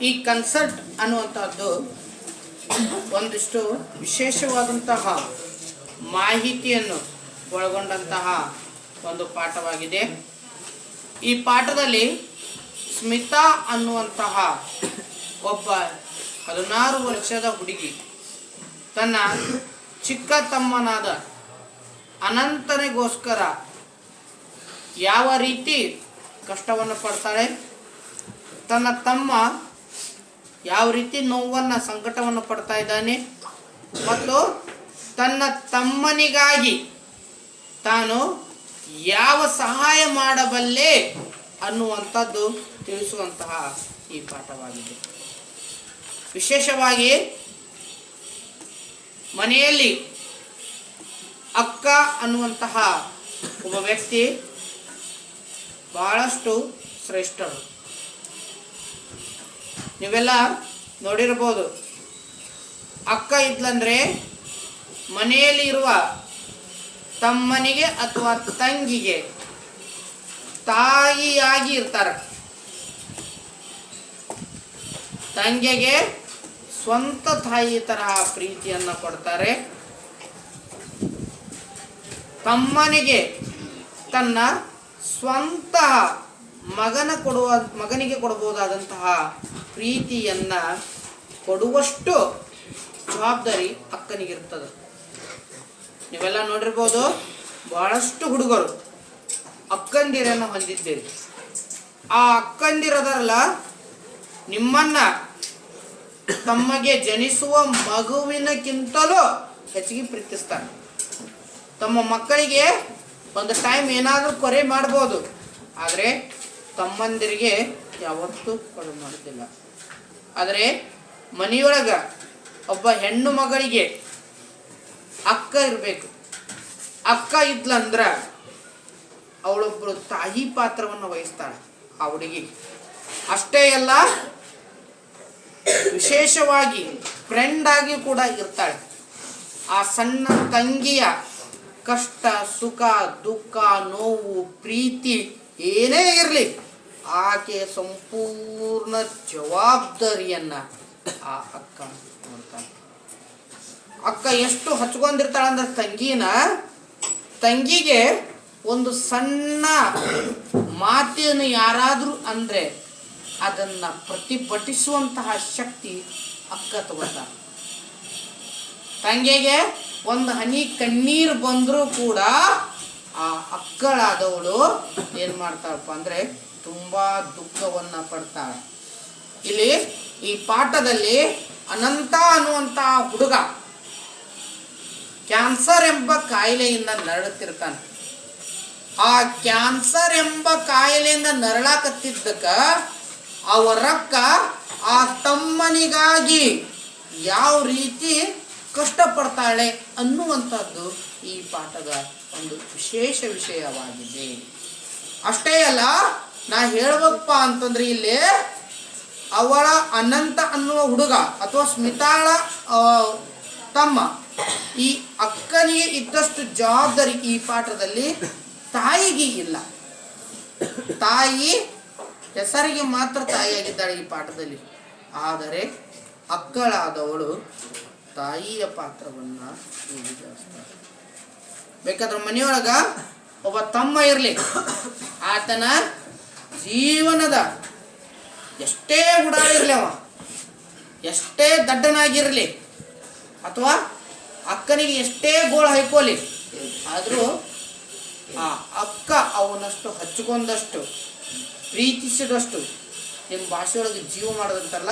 ಈ ಕನ್ಸರ್ಟ್ ಅನ್ನುವಂಥದ್ದು ಒಂದಿಷ್ಟು ವಿಶೇಷವಾದಂತಹ ಮಾಹಿತಿಯನ್ನು ಒಳಗೊಂಡಂತಹ ಒಂದು ಪಾಠವಾಗಿದೆ. ಈ ಪಾಠದಲ್ಲಿ ಸ್ಮಿತಾ ಅನ್ನುವಂತಹ ಒಬ್ಬ 16 ವರ್ಷದ ಹುಡುಗಿ ತನ್ನ ಚಿಕ್ಕ ತಮ್ಮನಾದ ಅನಂತನಿಗೋಸ್ಕರ ಯಾವ ರೀತಿ ಕಷ್ಟವನ್ನು ಪಡ್ತಾಳೆ, ತನ್ನ ತಮ್ಮ ಯಾವ ರೀತಿ ನೋವನ್ನು ಸಂಕಟವನ್ನು ಪಡ್ತಾ ಇದ್ದಾನೆ ಮತ್ತು ತನ್ನ ತಮ್ಮನಿಗಾಗಿ ತಾನು ಯಾವ ಸಹಾಯ ಮಾಡಬಲ್ಲೆ ಅನ್ನುವಂಥದ್ದು ತಿಳಿಸುವಂತಹ ಈ ಪಾಠವಾಗಿದೆ. ವಿಶೇಷವಾಗಿ ಮನೆಯಲ್ಲಿ ಅಕ್ಕ ಅನ್ನುವಂತಹ ಒಬ್ಬ ವ್ಯಕ್ತಿ ಬಹಳಷ್ಟು ಶ್ರೇಷ್ಠರು. ನೀವೆಲ್ಲ ನೋಡಿರ್ಬೋದು, ಅಕ್ಕ ಇದ್ಲಂದ್ರೆ ಮನೆಯಲ್ಲಿ ಇರುವ ತಮ್ಮನಿಗೆ ಅಥವಾ ತಂಗಿಗೆ ತಾಯಿಯಾಗಿ ಇರ್ತಾರೆ. ತಂಗಿಗೆ ಸ್ವಂತ ತಾಯಿ ತರಹ ಪ್ರೀತಿಯನ್ನು ಕೊಡ್ತಾರೆ. ತಮ್ಮನಿಗೆ ತನ್ನ ಸ್ವಂತ ಮಗನಿಗೆ ಕೊಡಬಹುದಾದಂತಹ ಪ್ರೀತಿಯನ್ನ ಕೊಡುವಷ್ಟು ಜವಾಬ್ದಾರಿ ಅಕ್ಕನಿಗಿರ್ತದೆ. ನೀವೆಲ್ಲ ನೋಡಿರ್ಬೋದು, ಬಹಳಷ್ಟು ಹುಡುಗರು ಅಕ್ಕಂದಿರನ್ನು ಹೊಂದಿದ್ದೀರಿ. ಆ ಅಕ್ಕಂದಿರದಲ್ಲ, ನಿಮ್ಮನ್ನ ತಮಗೆ ಜನಿಸುವ ಮಗುವಿನಕ್ಕಿಂತಲೂ ಹೆಚ್ಚಿಗೆ ಪ್ರೀತಿಸ್ತಾರೆ. ತಮ್ಮ ಮಕ್ಕಳಿಗೆ ಒಂದು ಟೈಮ್ ಏನಾದರೂ ಕೊರೆ ಮಾಡ್ಬೋದು, ಆದರೆ ತಮ್ಮಂದಿರಿಗೆ ಯಾವತ್ತೂ ಕೊರೆ ಮಾಡೋದಿಲ್ಲ. ಆದರೆ ಮನೆಯೊಳಗೆ ಒಬ್ಬ ಹೆಣ್ಣು ಮಗಳಿಗೆ ಅಕ್ಕ ಇರಬೇಕು. ಅಕ್ಕ ಇದ್ಲಂದ್ರೆ ಅವಳೊಬ್ಬಳು ತಾಯಿ ಪಾತ್ರವನ್ನು ವಹಿಸ್ತಾಳೆ ಆ ಹುಡುಗಿ. ಅಷ್ಟೇ ಅಲ್ಲ, ವಿಶೇಷವಾಗಿ ಫ್ರೆಂಡ್ ಆಗಿ ಕೂಡ ಇರ್ತಾಳೆ. ಆ ಸಣ್ಣ ತಂಗಿಯ ಕಷ್ಟ, ಸುಖ, ದುಃಖ, ನೋವು, ಪ್ರೀತಿ ಏನೇ ಇರಲಿ, ಆಕೆ ಸಂಪೂರ್ಣ ಜವಾಬ್ದಾರಿಯನ್ನ ಆ ಅಕ್ಕ ನೋಡ್ತಾಳೆ. ಅಕ್ಕ ಎಷ್ಟು ಹಚ್ಕೊಂಡಿರ್ತಾಳಂದ್ರೆ ತಂಗಿಗೆ ಒಂದು ಸಣ್ಣ ಮಾತನ್ನು ಯಾರಾದರೂ ಅಂದ್ರೆ ಅದನ್ನ ಪ್ರತಿಭಟಿಸುವಂತಹ ಶಕ್ತಿ ಅಕ್ಕ ತಗೋತಾಳೆ. ತಂಗಿಗೆ ಒಂದು ಹನಿ ಕಣ್ಣೀರು ಬಂದರೂ ಕೂಡ ಆ ಅಕ್ಕಳಾದವಳು ಏನು ಮಾಡ್ತಾಳಪ್ಪ ಅಂದರೆ ತುಂಬ ದುಃಖವನ್ನು ಪಡ್ತಾಳೆ. ಇಲ್ಲಿ ಈ ಪಾಠದಲ್ಲಿ ಅನಂತ ಅನ್ನುವಂತಹ ಹುಡುಗ ಕ್ಯಾನ್ಸರ್ ಎಂಬ ಕಾಯಿಲೆಯಿಂದ ನರಳುತ್ತಿರ್ತಾನೆ. ಆ ಕ್ಯಾನ್ಸರ್ ಎಂಬ ಕಾಯಿಲೆಯಿಂದ ನರಳಾಕತ್ತಿದ್ದಕ್ಕ ಅವರಕ್ಕ ಆ ತಮ್ಮನಿಗಾಗಿ ಯಾವ ರೀತಿ ಕಷ್ಟಪಡ್ತಾಳೆ ಅನ್ನುವಂಥದ್ದು ಈ ಪಾಠದ ಒಂದು ವಿಶೇಷ ವಿಷಯವಾಗಿದೆ. ಅಷ್ಟೇ ಅಲ್ಲ, ನಾ ಹೇಳ್ಬೇಕಪ್ಪ ಅಂತಂದ್ರೆ ಇಲ್ಲಿ ಅವಳ ಅನಂತ ಅನ್ನುವ ಹುಡುಗ ಅಥವಾ ಸ್ಮಿತಾಳ ತಮ್ಮ, ಈ ಅಕ್ಕನಿಗೆ ಇದ್ದಷ್ಟು ಜವಾಬ್ದಾರಿ ಈ ಪಾಠದಲ್ಲಿ ತಾಯಿಗೆ ಇಲ್ಲ. ತಾಯಿ ಹೆಸರಿಗೆ ಮಾತ್ರ ತಾಯಿಯಾಗಿದ್ದಾಳೆ ಈ ಪಾಠದಲ್ಲಿ, ಆದರೆ ಅಕ್ಕಳಾದವಳು ತಾಯಿಯ ಪಾತ್ರವನ್ನು ನಿರ್ವಹಿಸ್ತಾಳೆ. ಬೇಕಾದ್ರೆ ಮನೆಯೊಳಗ ಒಬ್ಬ ತಮ್ಮ ಇರಲಿ, ಆತನ ಜೀವನದ ಎಷ್ಟೇ ಉಡಾಳಿರಲಿ, ಅವ ಎಷ್ಟೇ ದಡ್ಡನಾಗಿರಲಿ, ಅಥವಾ ಅಕ್ಕನಿಗೆ ಎಷ್ಟೇ ಗೋಳು ಹೈಕೋಲಿ, ಆದರೂ ಆ ಅಕ್ಕ ಅವನಷ್ಟು ಹಚ್ಕೊಂಡಷ್ಟು ಪ್ರೀತಿಸಿದಷ್ಟು, ನಿಮ್ಮ ಭಾಷೆಯೊಳಗೆ ಜೀವ ಮಾಡೋದಂತಲ್ಲ,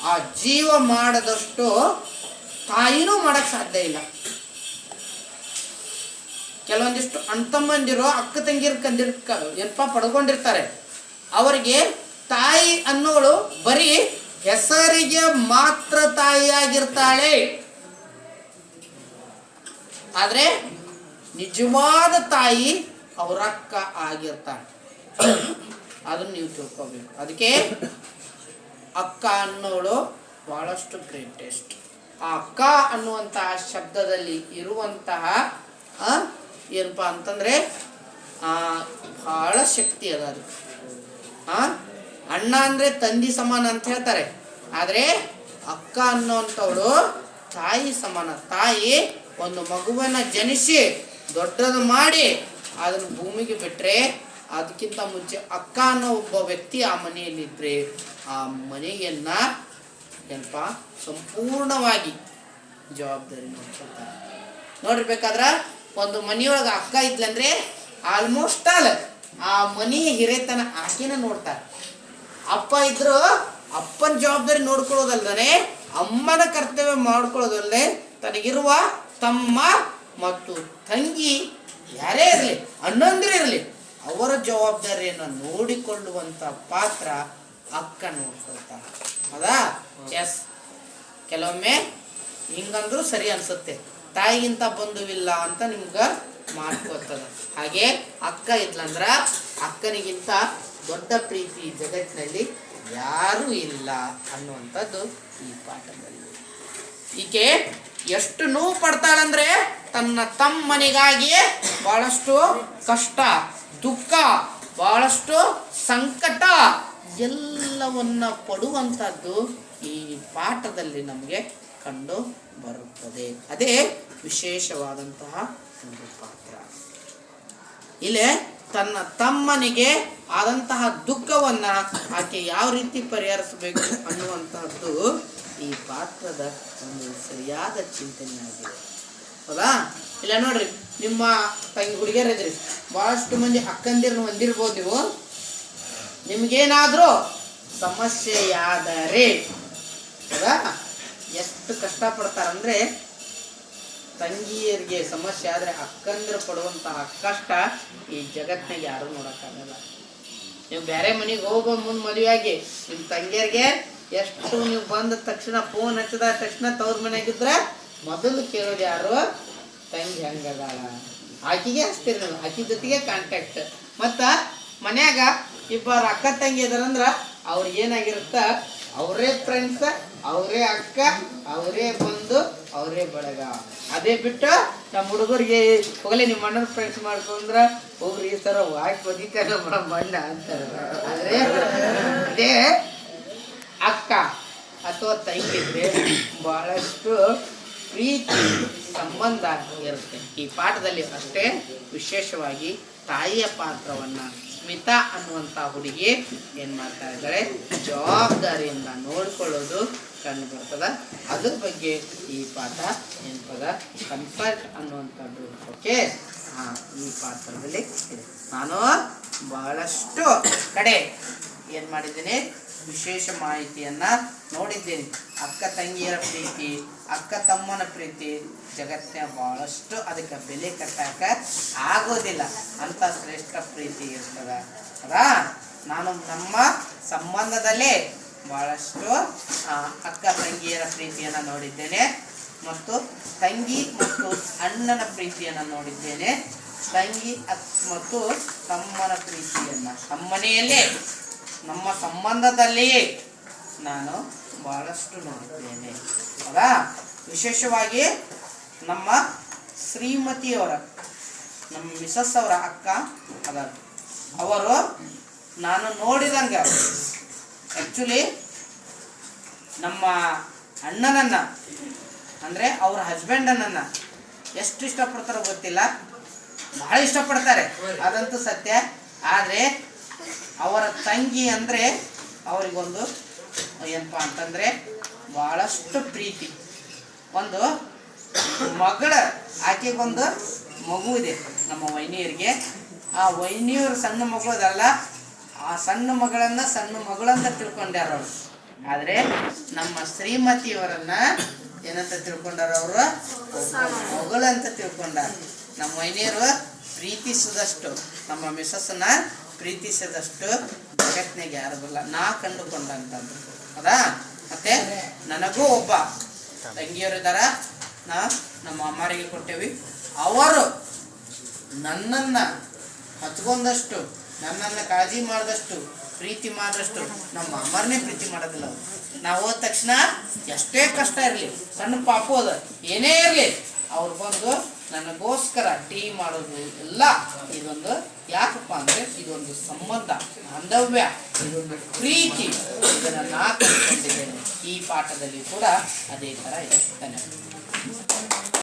ಆ ಜೀವ ಮಾಡದಷ್ಟು ತಾಯಿನೂ ಮಾಡಕ್ಕೆ ಸಾಧ್ಯ ಇಲ್ಲ. ಕೆಲವೊಂದಿಷ್ಟು ಅಣ್ತಮ್ಮಂದಿರು ಅಕ್ಕ ತಂಗಿರ್ ಏನಪ್ಪ ಪಡ್ಕೊಂಡಿರ್ತಾರೆ. ಅವರಿಗೆ ತಾಯಿ ಅನ್ನೋಳು ಬರೀ ಹೆಸರಿಗೆ ಮಾತ್ರ ತಾಯಿಯಾಗಿರ್ತಾಳೆ, ಆದರೆ ನಿಜವಾದ ತಾಯಿ ಅವರಕ್ಕ ಆಗಿರ್ತಾಳೆ. ಅದನ್ನು ನೀವು ತಿಳ್ಕೋಬೇಕು. ಅದಕ್ಕೆ ಅಕ್ಕ ಅನ್ನೋಳು ಬಹಳಷ್ಟು ಗ್ರೇಟೆಸ್ಟ್. ಆ ಅಕ್ಕ ಅನ್ನುವಂತಹ ಶಬ್ದದಲ್ಲಿ ಇರುವಂತಹ ಏನಪ್ಪ ಅಂತಂದರೆ ಬಹಳ ಶಕ್ತಿ ಅದ ಅದು. ಅಣ್ಣ ಅಂದರೆ ತಂದಿ ಸಮಾನ ಅಂತ ಹೇಳ್ತಾರೆ. ಆದರೆ ಅಕ್ಕ ಅನ್ನೋಂಥವಳು ತಾಯಿ ಸಮಾನ. ತಾಯಿ ಒಂದು ಮಗುವನ್ನು ಜನಿಸಿ ದೊಡ್ಡದು ಮಾಡಿ ಅದನ್ನು ಭೂಮಿಗೆ ಬಿಟ್ಟರೆ ಅದಕ್ಕಿಂತ ಮುಂಚೆ ಅಕ್ಕ ಅನ್ನೋ ಒಬ್ಬ ವ್ಯಕ್ತಿ ಆ ಮನೆಯಲ್ಲಿದ್ದರೆ ಆ ಮನೆಯನ್ನ ಏನಪ್ಪ ಸಂಪೂರ್ಣವಾಗಿ ಜವಾಬ್ದಾರಿ ನೋಡ್ಕೊಳ್ತಾರೆ. ನೋಡಿರ್ಬೇಕಾದ್ರೆ ಒಂದು ಮನೆಯೊಳಗೆ ಅಕ್ಕ ಇದ್ಲಂದ್ರೆ ಆಲ್ಮೋಸ್ಟ್ ಆಲ್ ಆ ಮನೆಯ ಹಿರೇತನ ಆಕೆನ ನೋಡ್ತಾರೆ. ಅಪ್ಪ ಇದ್ರು ಅಪ್ಪನ ಜವಾಬ್ದಾರಿ ನೋಡ್ಕೊಳ್ಳೋದಲ್ದೇ ಅಮ್ಮನ ಕರ್ತವ್ಯ ಮಾಡ್ಕೊಳ್ಳೋದಲ್ಲದೆ ತನಗಿರುವ ತಮ್ಮ ಮತ್ತು ತಂಗಿ ಯಾರೇ ಇರಲಿ ಅಣ್ಣಂದಿರೇ ಇರಲಿ ಅವರ ಜವಾಬ್ದಾರಿಯನ್ನು ನೋಡಿಕೊಳ್ಳುವಂಥ ಪಾತ್ರ ಅಕ್ಕ ನೋಡ್ಕೊಳ್ತಾರೆ. ಹೌದಾ? ಎಸ್, ಕೆಲವೊಮ್ಮೆ ಹಿಂಗಂದ್ರೂ ಸರಿ ಅನ್ಸುತ್ತೆ, ತಾಯಿಗಿಂತ ಬಂಧುವಿಲ್ಲ ಅಂತ ನಿಮ್ಗೆ ಮಾಡ್ಕೋತದ. ಹಾಗೆ ಅಕ್ಕ ಇದ್ಲಂದ್ರ ಅಕ್ಕನಿಗಿಂತ ದೊಡ್ಡ ಪ್ರೀತಿ ಜಗತ್ತಿನಲ್ಲಿ ಯಾರೂ ಇಲ್ಲ ಅನ್ನುವಂಥದ್ದು ಈ ಪಾಠದಲ್ಲಿ. ಈಕೆ ಎಷ್ಟು ನೋವು ಪಡ್ತಾಳಂದ್ರೆ ತನ್ನ ತಮ್ಮನಿಗಾಗಿ ಬಹಳಷ್ಟು ಕಷ್ಟ, ದುಃಖ, ಬಹಳಷ್ಟು ಸಂಕಟ ಎಲ್ಲವನ್ನ ಪಡುವಂಥದ್ದು ಈ ಪಾಠದಲ್ಲಿ ನಮಗೆ ಕಂಡು ಬರುತ್ತದೆ. ಅದೇ ವಿಶೇಷವಾದಂತಹ ಒಂದು ಪಾತ್ರ. ಇಲ್ಲೇ ತನ್ನ ತಮ್ಮನಿಗೆ ಆದಂತಹ ದುಃಖವನ್ನ ಆಕೆ ಯಾವ ರೀತಿ ಪರಿಹರಿಸಬೇಕು ಅನ್ನುವಂತಹದ್ದು ಈ ಪಾತ್ರದ ಒಂದು ಸರಿಯಾದ ಚಿಂತನೆಯಾಗಿದೆ. ಹೌದಾ? ಇಲ್ಲ ನೋಡ್ರಿ, ನಿಮ್ಮ ತಂಗಿ ಹುಡುಗಿಯರಿದ್ರಿ, ಬಹಳಷ್ಟು ಮಂದಿ ಅಕ್ಕಂದಿರನ್ನು ಹೊಂದಿರ್ಬೋದು ನೀವು. ನಿಮ್ಗೇನಾದ್ರೂ ಸಮಸ್ಯೆಯಾದರೆ ಹೌದಾ ಎಷ್ಟು ಕಷ್ಟಪಡ್ತಾರಂದ್ರೆ, ತಂಗಿಯರಿಗೆ ಸಮಸ್ಯೆ ಆದರೆ ಅಕ್ಕಂದ್ರೆ ಪಡುವಂತಹ ಕಷ್ಟ ಈ ಜಗತ್ತಿನಾಗ ಯಾರು ನೋಡೋಕ್ಕಾಗಲ್ಲ. ನೀವು ಬೇರೆ ಮನೆಗೆ ಹೋಗೋ ಮುಂದೆ ಮದುವೆಯಾಗಿ ನಿಮ್ಮ ತಂಗಿಯರಿಗೆ ಎಷ್ಟು ನೀವು ಬಂದ ತಕ್ಷಣ ಫೋನ್ ಹಚ್ಚಿದ ತಕ್ಷಣ ತವ್ರ ಮನೆಯಾಗಿದ್ರೆ ಮೊದಲು ಕೇಳೋದು ಯಾರು? ತಂಗಿ ಹೆಂಗದಾಳ, ಆಕಿಗೆ ಹಚ್ತೀರಿ ನೀವು, ಆಕಿ ಜೊತೆಗೆ ಕಾಂಟ್ಯಾಕ್ಟ್. ಮತ್ತು ಮನ್ಯಾಗ ಇಬ್ಬರು ಅಕ್ಕ ತಂಗಿ ಇದಾರಂದ್ರೆ ಅವ್ರಿಗೆ ಏನಾಗಿರುತ್ತ, ಅವರೇ ಫ್ರೆಂಡ್ಸ್, ಅವರೇ ಅಕ್ಕ, ಅವರೇ ಬಂದು, ಅವರೇ ಬಳಗ. ಅದೇ ಬಿಟ್ಟು ನಮ್ಮ ಹುಡುಗರಿಗೆ ಹೋಗಲೇ ನಿಮ್ಮ ಅಣ್ಣನ ಫ್ರೆಂಡ್ಸ್ ಮಾಡ್ಕೊಂಡ್ರ ಹೋಗ್ರಿ ಈ ಥರ ವಾಯ್ಕ್ ಬದಿತಾರೆ ಮಣ್ಣ ಅಂತಾರೆ. ಆದರೆ ಅದೇ ಅಕ್ಕ ಅಥವಾ ತಂಗಿದ್ರೆ ಬಹಳಷ್ಟು ಪ್ರೀತಿ ಸಂಬಂಧ ಇರುತ್ತೆ. ಈ ಪಾಠದಲ್ಲಿ ಅಷ್ಟೇ ವಿಶೇಷವಾಗಿ ತಾಯಿಯ ಪಾತ್ರವನ್ನು ಸ್ಮಿತಾ ಅನ್ನುವಂಥ ಹುಡುಗಿ ಏನು ಮಾಡ್ತಾ ಇದ್ದಾಳೆ, ಜವಾಬ್ದಾರಿಯಿಂದ ನೋಡ್ಕೊಳ್ಳೋದು ಕಂಡು ಬರ್ತದ. ಅದ್ರ ಬಗ್ಗೆ ಈ ಪಾಠ ಏನಪ್ಪದ, ಕಂಫರ್ಟ್ ಅನ್ನುವಂಥದ್ದು. ಓಕೆ, ಈ ಪಾತ್ರದಲ್ಲಿ ಇದೆ. ನಾನು ಬಹಳಷ್ಟು ಕಡೆ ಏನು ಮಾಡಿದ್ದೀನಿ, ವಿಶೇಷ ಮಾಹಿತಿಯನ್ನು ನೋಡಿದ್ದೀನಿ. ಅಕ್ಕ ತಂಗಿಯರ ಪ್ರೀತಿ, ಅಕ್ಕ ತಮ್ಮನ ಪ್ರೀತಿ ಜಗತ್ತಿನ ಬಹಳಷ್ಟು ಅದಕ್ಕೆ ಬೆಲೆ ಕಟ್ಟಾಕ ಆಗೋದಿಲ್ಲ, ಅಂತ ಶ್ರೇಷ್ಠ ಪ್ರೀತಿ ಇರ್ತದ. ಅದಾ ನಾನು ನಮ್ಮ ಸಂಬಂಧದಲ್ಲೇ ಬಹಳಷ್ಟು ಅಕ್ಕ ತಂಗಿಯರ ಪ್ರೀತಿಯನ್ನು ನೋಡಿದ್ದೇನೆ, ಮತ್ತು ತಂಗಿ ಮತ್ತು ಅಣ್ಣನ ಪ್ರೀತಿಯನ್ನು ನೋಡಿದ್ದೇನೆ, ತಂಗಿ ಮತ್ತು ತಮ್ಮನ ಪ್ರೀತಿಯನ್ನು ನಮ್ಮನೆಯಲ್ಲೇ ನಮ್ಮ ಸಂಬಂಧದಲ್ಲಿಯೇ ನಾನು ಬಹಳಷ್ಟು ನೋಡಿದ್ದೇನೆ. ಹೌದಾ? ವಿಶೇಷವಾಗಿ ನಮ್ಮ ಶ್ರೀಮತಿಯವರ, ನಮ್ಮ ಮಿಸಸ್ ಅವರ ಅಕ್ಕ ಅದ, ಅವರು ನಾನು ನೋಡಿದಂಗೆ ಆ್ಯಕ್ಚುಲಿ ನಮ್ಮ ಅಣ್ಣನನ್ನು ಅಂದರೆ ಅವ್ರ ಹಸ್ಬೆಂಡನನ್ನು ಎಷ್ಟು ಇಷ್ಟಪಡ್ತಾರೋ ಗೊತ್ತಿಲ್ಲ, ಭಾಳ ಇಷ್ಟಪಡ್ತಾರೆ, ಅದಂತೂ ಸತ್ಯ. ಆದರೆ ಅವರ ತಂಗಿ ಅಂದರೆ ಅವರಿಗೊಂದು ಏನಪ್ಪ ಅಂತಂದರೆ ಭಾಳಷ್ಟು ಪ್ರೀತಿ. ಒಂದು ಮಗಳ, ಆಕೆಗೊಂದು ಮಗು ಇದೆ ನಮ್ಮ ವೈನಿಯರಿಗೆ. ಆ ವೈನಿಯವ್ರ ಸಣ್ಣ ಮಗು ಅದಲ್ಲ, ಆ ಸಣ್ಣ ಮಗಳನ್ನು ಸಣ್ಣ ಮಗಳಂತ ತಿಳ್ಕೊಂಡ್ಯಾರ ಅವರು. ಆದರೆ ನಮ್ಮ ಶ್ರೀಮತಿಯವರನ್ನು ಏನಂತ ತಿಳ್ಕೊಂಡಾರ ಅವರು, ಮಗಳಂತ ತಿಳ್ಕೊಂಡಾರ. ನಮ್ಮ ವೈನಿಯರು ಪ್ರೀತಿಸಿದಷ್ಟು, ನಮ್ಮ ಮಿಸಸ್ಸನ್ನ ಪ್ರೀತಿಸಿದಷ್ಟು ಜಗತ್ತಿನಾಗ ಯಾರು ಬರಲ್ಲ, ನಾ ಕಂಡುಕೊಂಡಂಥದ್ದು. ಹೌದಾ? ಮತ್ತೆ ನನಗೂ ಒಬ್ಬ ತಂಗಿಯರಿದ್ದಾರ, ನಾ ನಮ್ಮ ಅಮ್ಮರಿಗೆ ಕೊಟ್ಟೇವಿ. ಅವರು ನನ್ನನ್ನು ಹಚ್ಕೊಂಡಷ್ಟು, ನನ್ನನ್ನು ಕಾಳಜಿ ಮಾಡಿದಷ್ಟು, ಪ್ರೀತಿ ಮಾಡಿದಷ್ಟು ನಮ್ಮ ಅಮ್ಮರನ್ನೇ ಪ್ರೀತಿ ಮಾಡೋದಿಲ್ಲ ಅವರು. ನಾವು ಹೋದ ತಕ್ಷಣ ಎಷ್ಟೇ ಕಷ್ಟ ಇರಲಿ, ಸಣ್ಣ ಪಾಪು ಅದ, ಏನೇ ಇರಲಿ, ಅವ್ರು ಬಂದು ನನಗೋಸ್ಕರ ಟೀ ಮಾಡೋದು ಎಲ್ಲ. ಇದೊಂದು ಯಾಕಪ್ಪ ಅಂದರೆ ಇದೊಂದು ಸಂಬಂಧ, ಬಾಂಧವ್ಯ, ಇದೊಂದು ಪ್ರೀತಿ, ಇದನ್ನು ನಾ ಕಂಡುಕೊಂಡಿದ್ದೇನೆ. ಈ ಪಾಠದಲ್ಲಿ ಕೂಡ ಅದೇ ಥರ ಇದೆ. ಧನ್ಯವಾದ.